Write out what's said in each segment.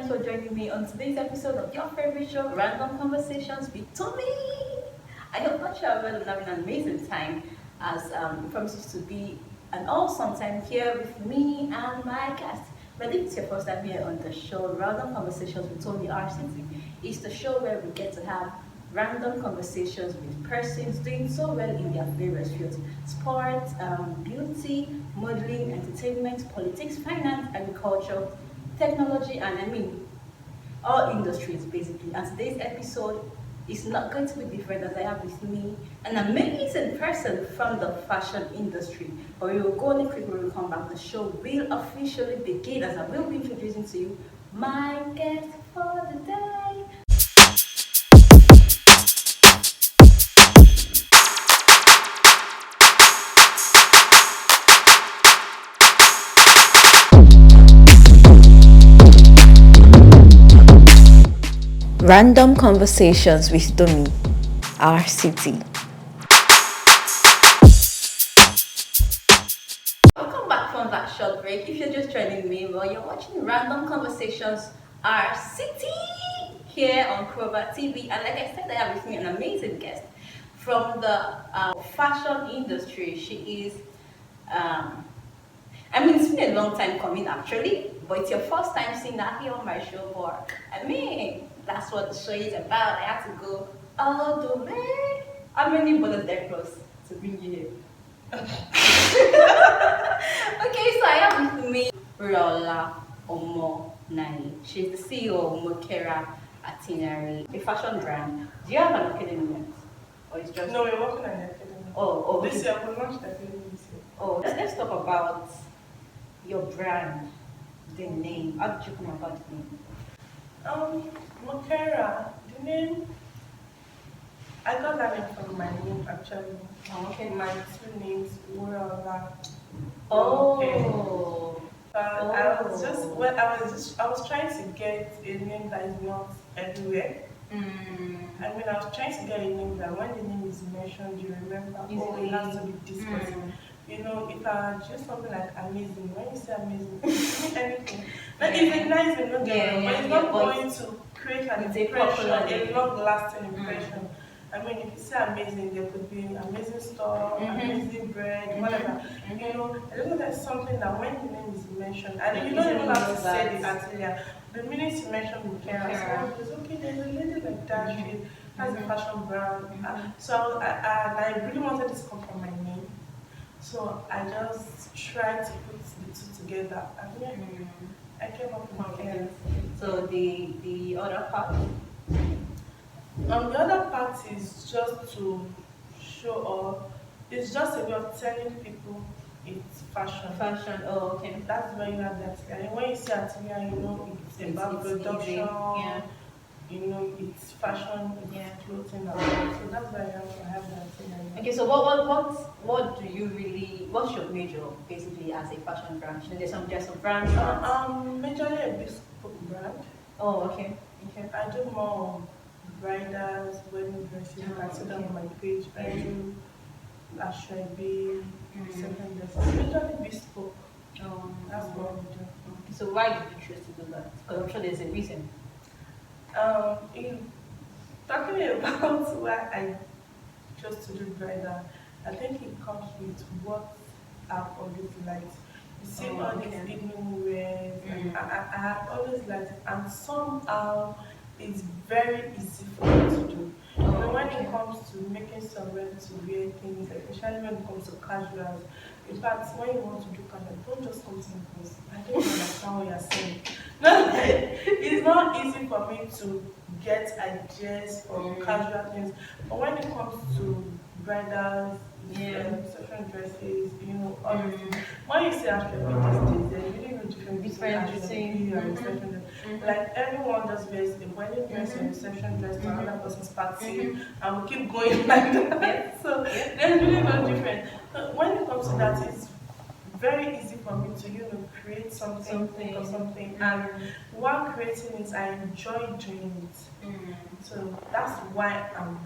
much for joining me on today's episode of your favorite show, Random Conversations with Tomi. I hope that you are well and having an amazing time as it promises to be an awesome time here with me and my guest. But if it's your first time here on the show, Random Conversations with Tomi ouRCiTy is the show where we get to have random conversations with persons doing so well in their various fields: sports, beauty, modeling, entertainment, politics, finance, agriculture, technology, and all industries basically. And today's episode is not going to be different, as I have with me an amazing person from the fashion industry. But we will go on a quick when we come back. The show will officially begin as I will be introducing to you my guest for the day. Random Conversations with Tomi, ouRCiTy. Welcome back from that short break. If you're just joining me, well, you're watching Random Conversations ouRCiTy here on Krover TV. And like I said, I have with me an amazing guest from the fashion industry. She is, it's been a long time coming actually, but it's your first time seeing her here on my show. But that's what the show is about. I had to go all the way. How many borders there close to bring you here? Okay, so I have with me Wuraola O. She's the CEO of Mokera Atelier, a fashion brand. Do you have an academy yet? Or it's just... No, we're working on the academy. Oh, this year, we launched the academy this year. Oh, let's talk about your brand, the name. How did you come about the name? Mokera, the name, I got that name from my name actually. Oh, okay. My two names, Wuraola. Oh. I was trying to get a name that is not everywhere. I was trying to get a name that when the name is mentioned, you remember, it has to be this person. If I just something like amazing, when you say amazing, it mean anything. It's a nice name, but it's not going to create an impression, a long-lasting impression. If you say amazing, there could be amazing store, amazing bread, whatever. I don't know, that's something that when the name is mentioned, and you don't even have to say the atelier. The minute you mention Mokera, it's okay, there's a lady like that, she has a fashion brand. So I really wanted this to come from my name. So I just tried to put the two together. I came up with Mokera. So the other part? The other part is just to show off. It's just a way of telling people it's fashion. Fashion, oh, okay. That's why you have that. And when you see atelier, it's about production. It's fashion, it's clothing. So that's why I have that atelier. Okay, so what do you really? What's your major basically as a fashion brand? There's some brands. Majorly a bespoke brand. Oh, okay. I do more bridals, wedding dresses. You can see them on my page. I do ouRCiTy, second dresses. Majorly bespoke. Oh, that's what we do. Okay, so why did you choose to do that? Because I'm sure there's a reason. Talking about why I chose to do bridal, I think it comes with what I've always liked. You see all these evening wears, I have always liked it, and somehow it's very easy for me to do. When it comes to making some ready-to-wear things, especially when it comes to casuals, in fact, when you want to do casual, don't just come to me because I don't understand what you're saying. It's not easy for me to get ideas for casual things, but when it comes to bridals, reception dresses, all these things. When you say ouRCiTy these days, there's really no difference between reception dress. Like everyone just wears a wedding dress and reception dress to another person's party, and we keep going like that. So there's really no difference. So when it comes to that, it's very easy for me to create something. And while creating it, I enjoy doing it. So that's why I'm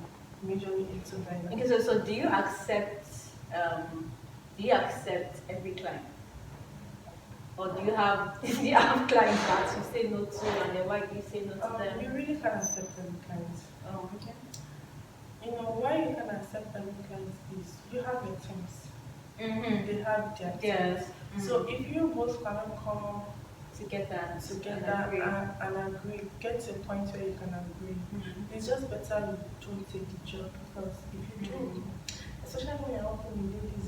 majorly into bridal. Okay, so do you accept every client? Or do you have clients that you say no to, and then why do you say no to them? You really can't accept every client. Oh, okay. You know, why you can accept every client is you have your teams. They have their teams. Yes. So if you both cannot come up Together and agree, get to a point where you can agree. It's just better you don't take the job, because if you do, especially when you're opening ladies,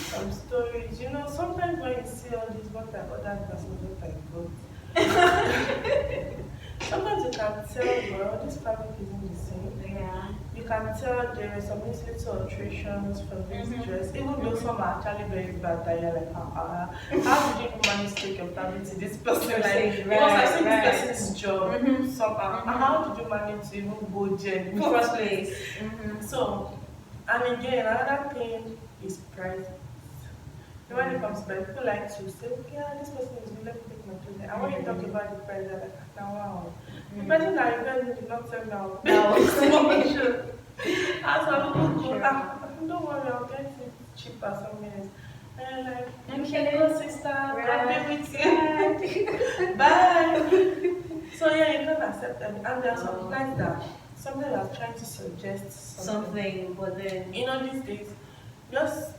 some stories. You know, sometimes when you see all this, what I ordered versus what I got. Sometimes you can tell, well, this fabric isn't the same. Yeah. You can tell there are some little alterations for this dress, even though some are actually very bad that you're like, how did you manage to take your fabric to this person? Like, because I've seen this person's job somehow. How did you manage to even go there in the first place? So, and again, another thing is price. When it comes to price, people like to say, okay, this person is willing to take my clothes. And when you talk about the price, they're like, now wow. The person that you did not tell now. No. As some people go, don't worry, I'll get it cheaper some minutes. And like, okay, go sister, I'll be with you. Bye. So yeah, you can't accept them. And there are some clients that sometimes are trying to suggest something, but then you know, these days, just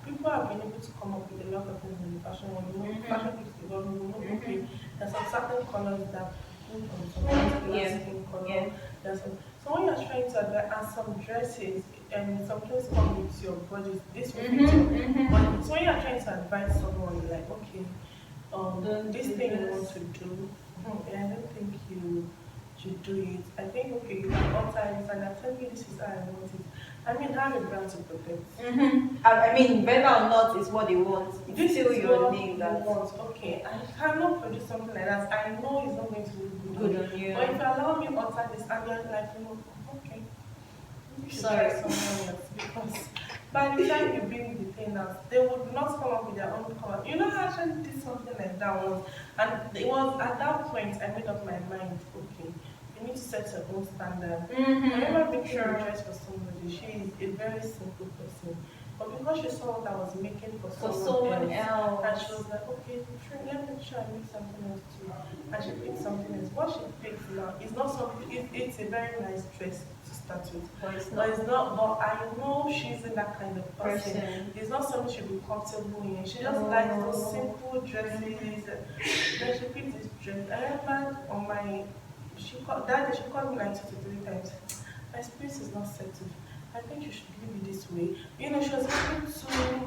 people have been able to come up with a lot of things in the fashion world. You know, fashion keeps evolving. Okay, there's some certain colors that move from some particular skin color. There's some, so when you're trying to advise, and some dresses and some clothes come with your body, this will fit your body. So when you're trying to advise someone, you're like, okay, this thing you want to do, I don't think you should do it. I think, okay, you can alter it, and I tell you this is how I want it. I mean, have a brand to protect. I mean, whether or not it's what they want, it's this still is your what name. You want. Okay, I cannot produce something like that. I know it's not going to be good on you. But if you allow me to alter this, and you're like, you know, okay, you should try something else, because by the time you bring the thing out, they would not come up with their own color. You know, I actually did something like that once, and it was at that point I made up my mind. Okay, you need to set your own standard. I remember making a dress for somebody. She is a very simple person, but because she saw what I was making for someone else, and she was like, okay, let me try and make something else too. And she picked something else. What she picked now is not something. It's a very nice dress to start with, but it's not. But I know she's in that kind of person. It's not something she'll be comfortable in. She just likes those simple dresses. Then she picked this dress. I remember on my. That day she called me like 2 to 3 times. My spirit is not settled. I think you should leave it this way. You know, she was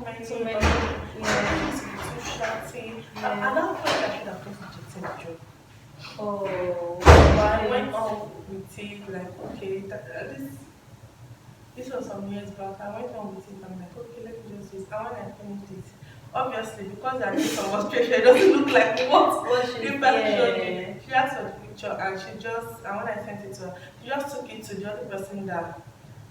making too many. She's too shouty. At that point, I should have just rejected the job. But I went on with it, like, okay, this was some years back. I went on with it. I'm like, okay, let me just do this. And when I finished it, obviously, because I did some demonstration, it doesn't look like what she showed me. She asked for the picture, and and when I sent it to her, she just took it to the other person that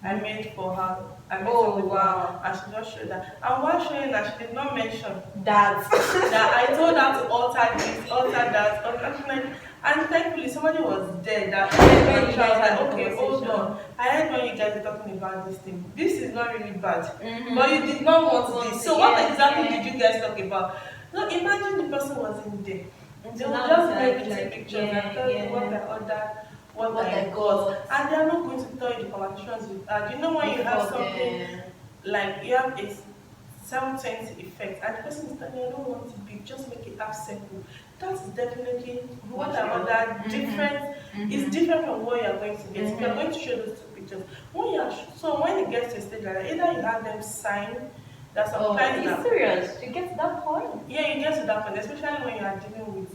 I made for her. Wow. And she just showed that. And while showing that, she did not mention that I told her to alter this, alter that, and thankfully somebody was there that when she was like, okay, hold on. I heard when you guys were talking about this thing. This is not really bad. But you did not want this. So what exactly did you guys talk about? So imagine the person was in there. They will just make pretty pictures and tell you what I ordered, what I got. And they are not going to tell you the conversations with you know when you have something like you have a 720 effect and the person is telling you I don't want it big, just make it half circle. That's definitely what I ordered different. It's different from what you are going to get. If you are going to show those 2 pictures, when it gets to a stage like that, either you have them sign. There's some clients that serious. You get to that point? Yeah, you get to that point, especially when you are dealing with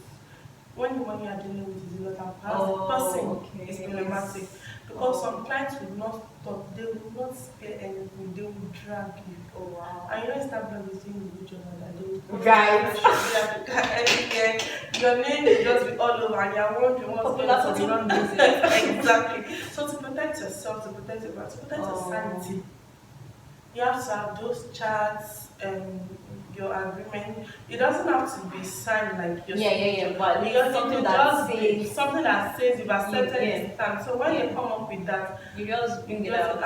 the one you are dealing with is a lot of person is problematic. Because some clients will not stop, they will not spare anything, they will drag you. Oh wow. And you know Instagram is doing a good job on that. They will right. Your name will just be all over and you're wondering what's going on. Exactly. So to protect yourself, to protect your brand, to protect your sanity, you have to have those charts and your agreement. It doesn't have to be signed like your signature. But because something that says you've accepted this time. So when they come up with that, you just bring it out.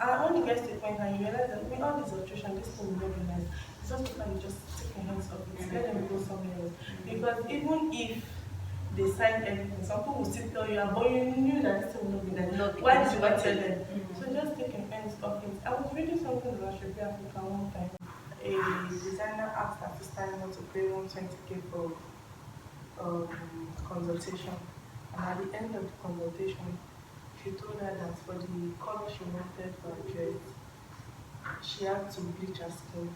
And when you get to the point and you realize that with all this alteration, this thing will not be nice, it's just because you just your hands off it. Let them go somewhere else. Because even if they sign everything, some people will still tell you, but you knew that this will not be there. Not Why it's did you not tell working. them? So just take your hands off it. I was reading something about Shabby Africa one time. A designer asked her sister not to pay 120K for consultation. And at the end of the consultation, she told her that for the color she wanted for her dress, she had to bleach her skin.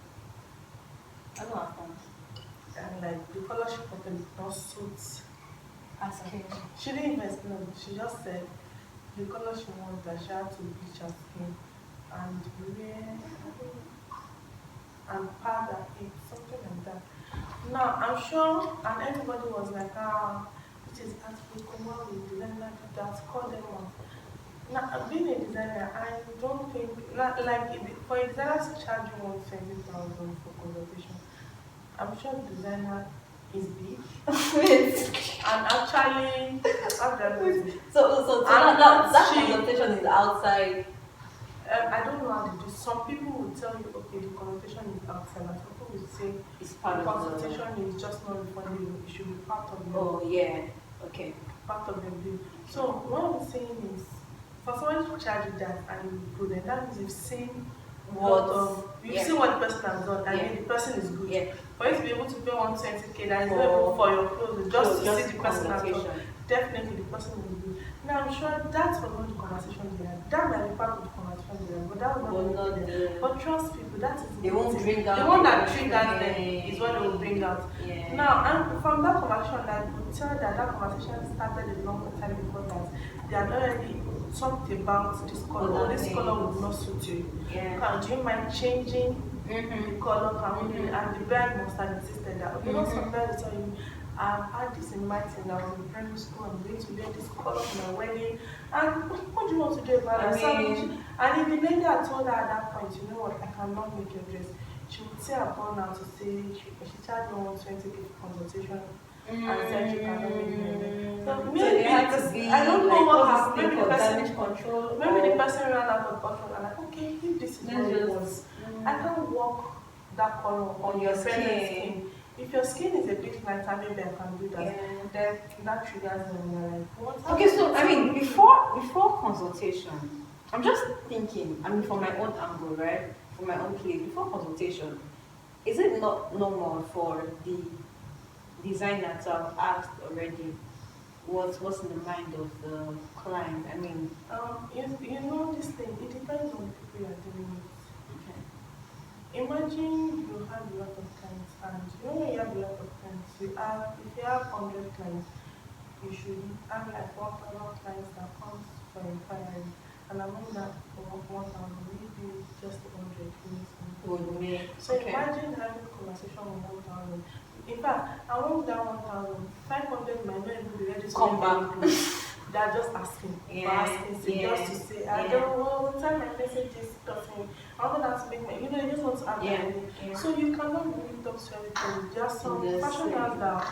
I don't know. And like the color she wanted did not suit her skin. She didn't even explain. She just said the color she wanted that she had to bleach her skin and wear and powder it, something like that. Now I'm sure, and everybody was like, it is heartbreaking. Why would designer do that? Call them off. Now, being a designer, I don't think, for a designer to charge you 120,000 for consultation, I'm sure the designer is big. And actually, so that consultation is outside. I don't know how to do. Some people will tell you, okay, the consultation is outside, and some people will say it's part the of consultation is just not refundable. It should be part of your. Oh yeah, okay. Part of your bill. So what I'm saying is, for someone to charge you that and you go there, that means you've seen you've seen what the person has done, and the person is good. Yeah. For you to be able to pay 120K, that is not even for your clothes, just to see the person at all. Definitely the person will be good. Now I'm sure that was not the conversation they had. That might be part of the conversation they had, but that was not the But trust people, that is they won't bring out the one that triggers them is what they will bring out. Yeah. Now, and from that conversation, I could tell that conversation started a long time before that. They had already talked about this color. This color would not suit you. Yeah. Do you mind changing the color? And the brand must have insisted that. Okay, not sometimes tell you, I've had this in mind since I was in primary school. I'm going to wear this color for my wedding. And what do you want to do about it? And if the lady had told her at that point, you know what, I cannot make your dress, she would say upon her to say she charged me 120K for consultation and said she cannot make your dress. So maybe I don't know what happened. Maybe the person maybe the person ran out of control and like, okay, if this is what it was, I can't walk that color on your skin. If your skin is a bit lighter, maybe I can do that. Then that triggers them. Like, what? Okay, so I mean, before consultation, I'm just thinking. I mean, from my own angle, right? From my own place, before consultation, is it not normal for the designer to have asked already what's in the mind of the client? I mean, you know this thing. It depends on the people you are dealing with. Imagine you have a lot of clients, and you know when you have a lot of clients, if you have 100 clients, you should have like 1,000 clients that comes for inquiry, and among that 1,000, maybe just 100 units. So imagine having a conversation with 1,000. In fact, among that 1,000, 500 might not even be ready to come back. They are just asking, just to say, I don't know, time I message this person, I want that to make my, they just want to add that. So you cannot really talk to everybody. There are some fashion houses that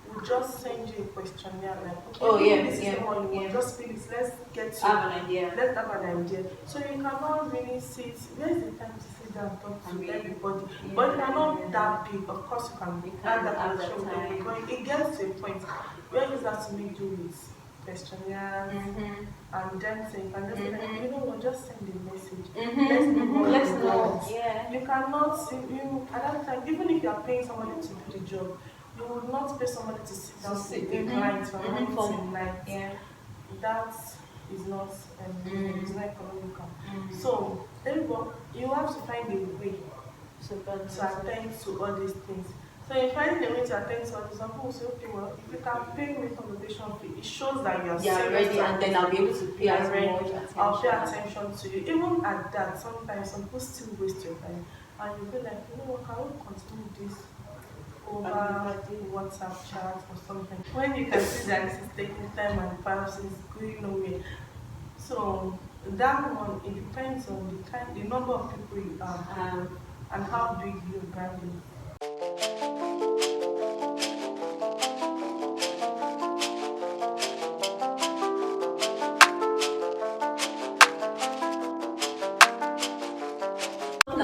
will just send you a questionnaire, like, okay, this is what you want, just please, let's get to have an idea. Let's have an idea. So you cannot really sit, where's the time to sit down and talk to everybody? But if you're not that big, of course you can add that conversation, but it gets to a point where you have to make do with questionnaires and then say, you know what, just send a message. Let's know. You cannot, at that time, even if you are paying somebody to do the job, you would not pay somebody to sit down with a client from morning to night. That is not economical. So, you have to find a way to attend to all these things. So in finding a way to attend to all these, some people say, okay, well, if you can pay me consultation fee, it shows that you are serious. Ready, and then I'll be able to pay as much attention. I'll pay attention to you. Even at that, sometimes some people still waste your time. And you'll be like, you know what, can we continue this over WhatsApp chat or something? When you can see that this is taking time and perhaps it's going nowhere. So that one, it depends on the number of people you have and how big your brand is.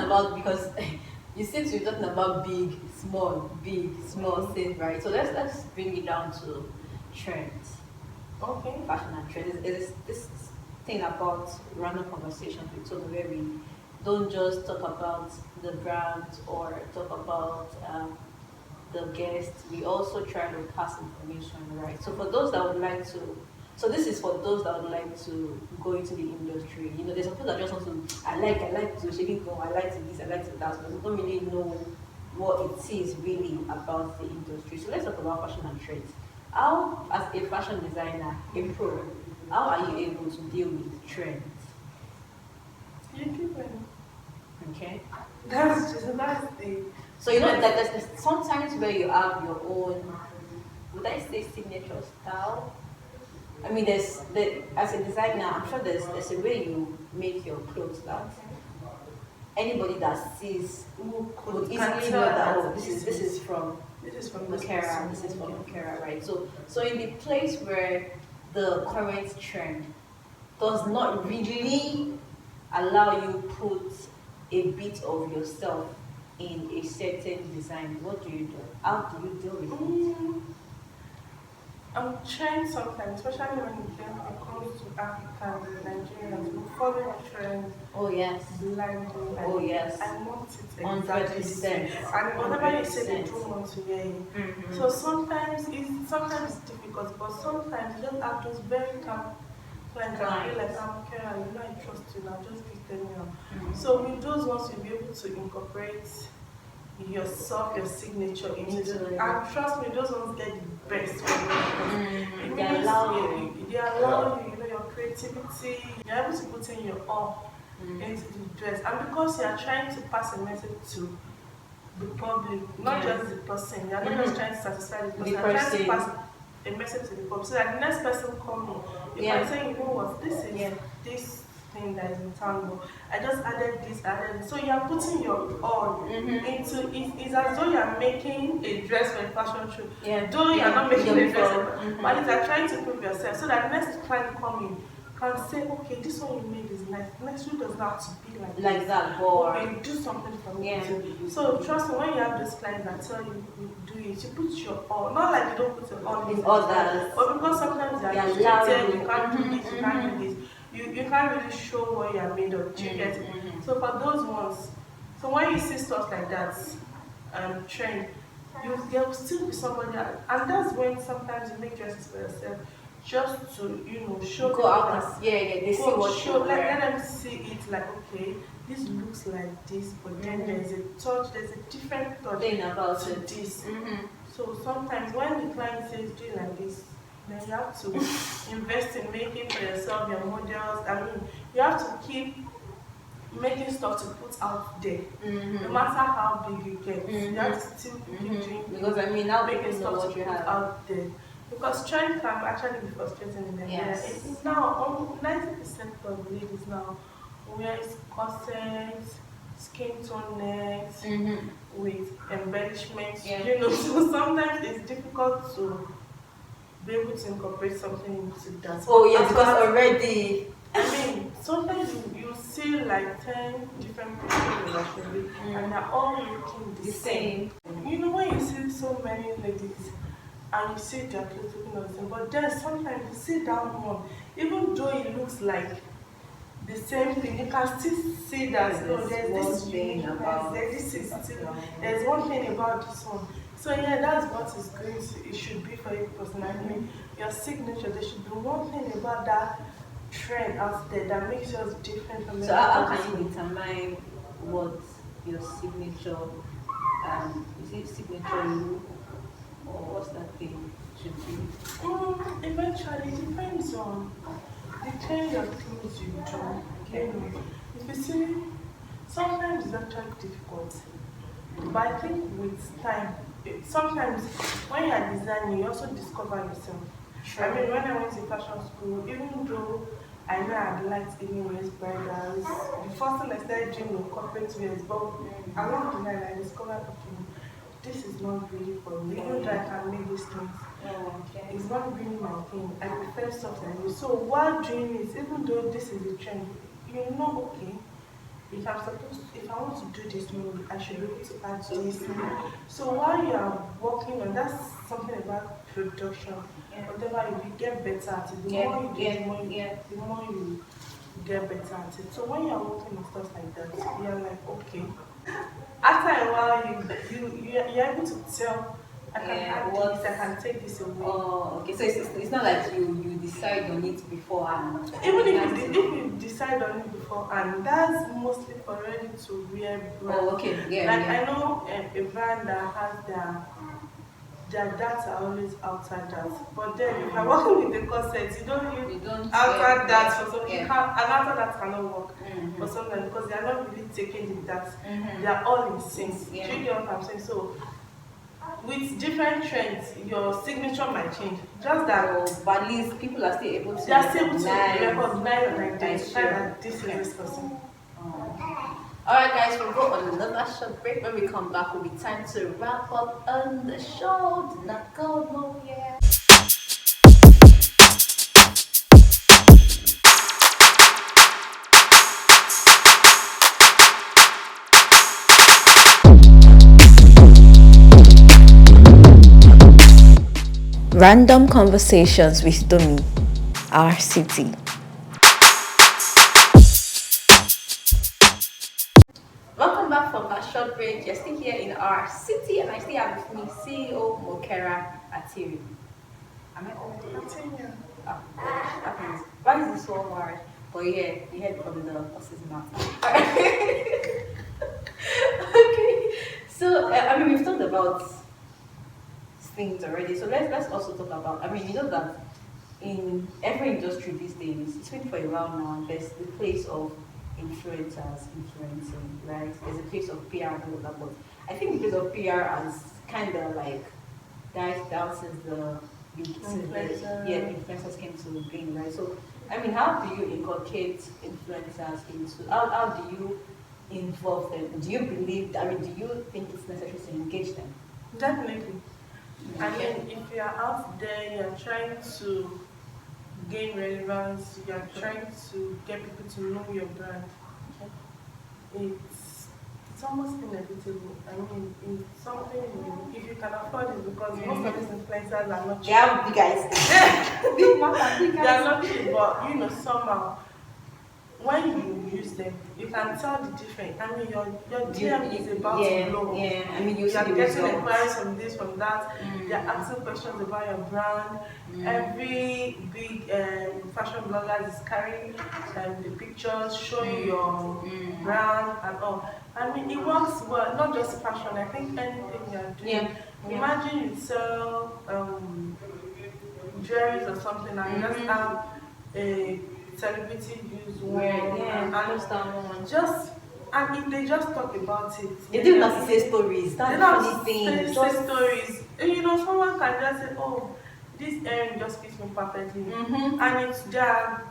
About, because you seem to be talking about big, small, big, small thing, right? So let's bring it down to trends, Okay. fashion and trends. Is this thing about random conversations with Tomi where we don't just talk about the brand or talk about the guests. We also try to pass information, right? So for those that would like to, so this is for those that would like to go into the industry. You know, there's some people that just want to, I like to shake it, I like to this, I like to that, but they don't really know what it is really about the industry. So let's talk about fashion and trends. How, as a fashion designer, a pro, how are you able to deal with trends? You keep going. Okay. That's the. So you know that there's sometimes where you have your own, would I say signature style? I mean, as a designer, I'm sure there's a way you make your clothes that anybody that sees Who would can easily tell know that that oh this is from this is from Mokera, this is from Mokera, right? So in the place where the current trend does not really allow you put a bit of yourself in a certain design, what do you do? How do you deal with it? I'm trying sometimes, especially when it comes to Africans and Nigerians, we follow trends Oh yes. blindly. Oh yes. I want it Hundred exactly. percent. And whatever you say, they don't want to hear you. Mm-hmm. So sometimes it's difficult, but sometimes you just have those very calm clients that feel like I'm okay, you know I trust you now, just keep telling me now. Mm-hmm. So with those ones, you'll be able to incorporate yourself, your signature into it. And trust me, those ones get the best from you. It They means allow you. they allow you, you know, your creativity, you're able to put in your all into the dress. And because you are trying to pass a message to the public, not just the person, you're not just trying to satisfy the person, you're trying to pass a message to the public so that the next person coming, you can say, you know what, this is this thing that is in town, but I just added this, added this. So you are putting your all into it. It's as though you are making a dress for a fashion show. Though you are not making a dress, but you are trying to prove yourself so that the next client coming can say, okay, this one you made is nice. Next one does not have to be like that, boy. Okay, do something for me. So trust me, when you have those clients that tell you do it, you put your all. Not like you don't put your all in others, but because sometimes you are restricted, you can't do this, you can't do this. You can't really show what you are made of. Do you get it? So for those ones, so when you see stuff like that, trend, there will still be somebody, and that's when sometimes you make dresses for yourself, just to show go out and they see what show, like let them see it like okay, this looks like this, but then there's a touch, there's a different touch thing about to this. So sometimes when the client says do it like this, then you have to invest in making for yourself your models. I mean, you have to keep making stuff to put out there. No matter how big you get, you have to still keep doing because I mean now making people know stuff what to you put have out there. Because trend can actually be frustrating in Nigeria. It's now 90% of ladies now wears corsets, skin tone necks with embellishments. So sometimes it's difficult to be able to incorporate something into that. Oh yeah, because already I mean, sometimes you see like 10 different people actually, and they're all looking the same. You know when you see so many ladies and you see their clothes looking the same, but then sometimes you see that one, even though it looks like the same thing, you can still see that no, there's this uniqueness, there's one thing about this one. So yeah, that's what it's going to, it should be for you personally. Your signature, there should be one thing about that trend out there that makes yours different from so how can you determine what your signature is it signature look or what's that thing should be? Eventually it depends on the kind of things you do. Okay. If you see, sometimes it's actually difficult, but I think with time, sometimes when you are designing, you also discover yourself. I mean, when I went to fashion school, even though I know I'd liked anyways bridals, the first thing I started doing was corporate wears, but along the line I discovered, okay, this is not really for me. Even though I can make these things, it's not really my thing. I prefer stuff like this. So while doing it, even though this is a trend, okay, if I want to do this, maybe I should be able to add this. So while you are working on that's something about production. Yeah. Whatever you get better at it, the Yeah. more you do, Yeah. the Yeah. more you get better at it. So when you're working on stuff like that, you're like, okay. After a while, you're able to tell, I can Yeah. add What? this, I can take this away. Oh, okay. So it's not like you decide on it beforehand. Even You if have you, to. if you decide on it before, and that's mostly for ready to wear brand. Oh, okay. Yeah. Like Yeah. I know a brand that has their data always outside that. But then if you're working with the concept, you don't You use don't. outside Yeah. that for some you Yeah. can't and outside that cannot work Mm-hmm. for something because they are not really taking the data. Mm-hmm. They are all in sync. Yeah. Do you get what I'm saying? So with different trends, your signature might change. Just that Oh, but at least people are still able to they are still able to recognize. recognize and identify sure. that this Okay. is this person. Alright guys, we'll go on another short break. When we come back, will be time to wrap up on the show. Do not go nowhere. Random Conversations with Tomi, ouRCiTy. Welcome back from that short break. You're still here in ouRCiTy, and I still have with me CEO Mokera Atelier. Am I on? Continue. Oh, that means why is this so hard? But yeah, you heard from the horse's mouth. Okay, so I mean we've talked about things already. So let's also talk about. I mean you know that in every industry these days, it's been for a while now. There's the place of influencers influencing, right? There's a place of PR and all of that, but I think the place of PR has kind of like died down since the influencers came to being, right? So I mean, how do you inculcate influencers into? How do you involve them? Do you believe? I mean, do you think it's necessary to engage them? Definitely. I mean, if you are out there, you are trying to gain relevance, you are trying to get people to know your brand. It's almost inevitable. I mean, it's something if you can afford it because most of these influencers are not cheap. They have big eyes. Big mouth, big They are eyes. not cheap, but somehow when you use them, you can tell the difference. I mean, your DM is about to blow. Yeah. I mean, you You see are the getting results. inquiries from this, from that. They are asking questions about your brand. Every big fashion blogger is carrying the pictures, showing your brand and all. I mean, it works well, not just fashion. I think anything you are doing. Yeah. Imagine you sell jewelries or something and you just have a celebrity use one. Yeah, And I understand one. just and if they just talk about it, They do not say stories. That's they the don't funny thing. say stories. And someone can just say, "Oh, this earring just fits me perfectly," and it's their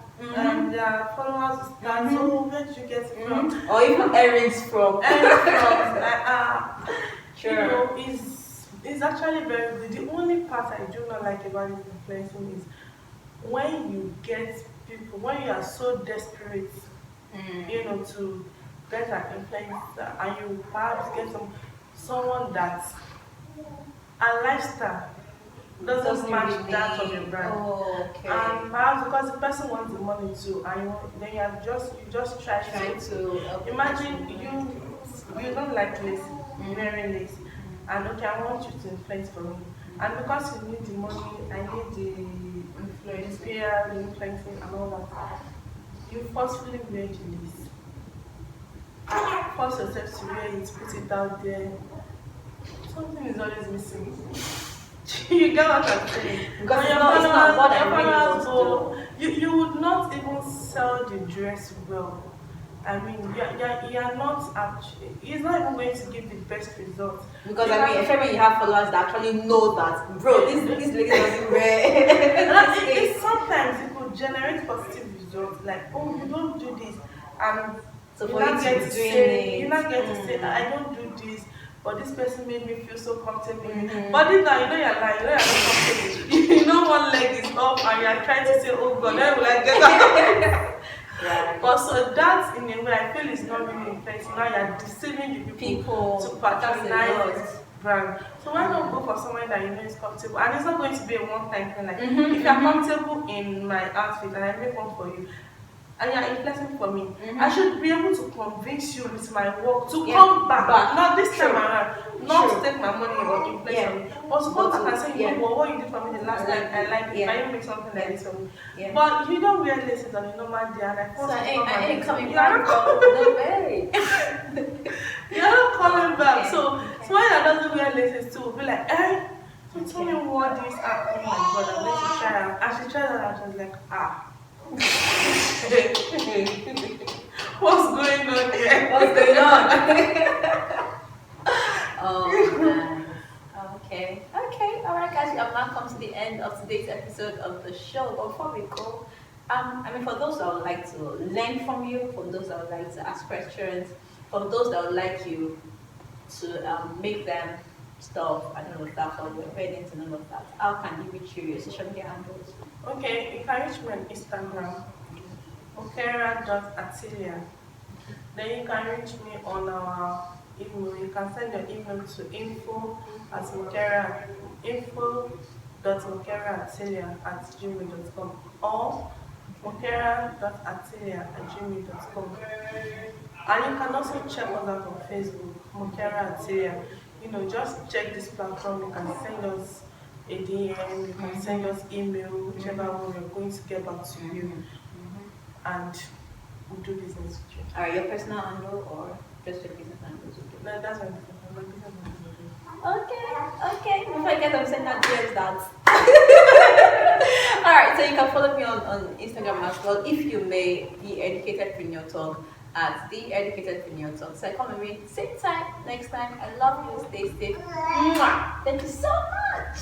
followers will start. "Oh, where did you get it from?" Or even earrings from. Sure. Is actually very good. The only part I do not like about this influencing is when you get people, when you are so desperate, to get an influencer and you perhaps get someone that a lifestyle doesn't match that of your brand. Oh, okay. And perhaps because the person wants the money too, and then you just try to imagine you don't like lace, wearing lace, and okay, I want you to influence for me, and because you need the money, I need the influence, PR, the influencing, and all that. You forcefully wear the lace, force yourself to wear it, put it out there. Something is always missing. You get what I'm saying? Because When it's not what I your really want followers to go, you would not even sell the dress well. I mean, you're not actually, he's not even going to give the best result. Because I mean, especially when you have followers that actually know that, bro, this lady doesn't wear. Sometimes it could generate positive results, like, oh, you don't do this, and So you for not you get to to be doing say, it. you not get to say, I don't do this, but this person made me feel so comfortable. Mhm. But this now, you're lying, you're not comfortable. One leg is up, and you're trying to say, oh God, where will I get out? Right. But so that in a way I feel is not really influencing. Now you're deceiving the people to That's a patronize lot. this brand. So why not go for someone that you know is comfortable? And it's not going to be a one-time thing. Like Mhm, if you're mhm. comfortable in my outfit and I make one for you, and you're influencing for me, Mhm. I should be able to convince you with my work to Yeah, come back. back. Not this time True. around, not True. to take my money or influence Yeah. on me, but to But come back and to, say, you yeah. know what you did for me the last time, I like it. Yeah. Can you make something like Yeah. this for me? Yeah. But you don't wear laces on a normal day, and I So force you to come I and ain't get coming it. back, bro. No way. You're not coming back. Okay, So okay. someone that doesn't wear laces too will be like, eh? So tell me Okay. what this oh my god, I'm going to try it. And she tried it and she was like, ah. What's going on here? What's going on? Oh, nice. Okay. Okay. All right, guys. We have now come to the end of today's episode of the show. But before we go, I mean, for those that would like to learn from you, for those that would like to ask questions, for those that would like you to make them stuff and all of that, for your weddings and all of that, how can you reach you? Your social media handles? Okay, you can reach me on Instagram, Mokera.Atelier. Then you can reach me on our email. You can send your email to info@mokera@gmail.com or mokera.atelier@gmail.com. And you can also check us out on Facebook, Mokera Atelier. Just check this platform. You can send us a DM, you can send us email, whichever one we're going to get back to you, and we'll do business with you. Are your personal handle or just your business handles? No, that's my business model. Okay. Before I get upset, not just that. Alright, so you can follow me on Instagram as well. If you may, the Educated Preneur Talk at the Educated Preneur Talk. So come with me same time next time. I love you. Stay safe. Mwah. Thank you so much.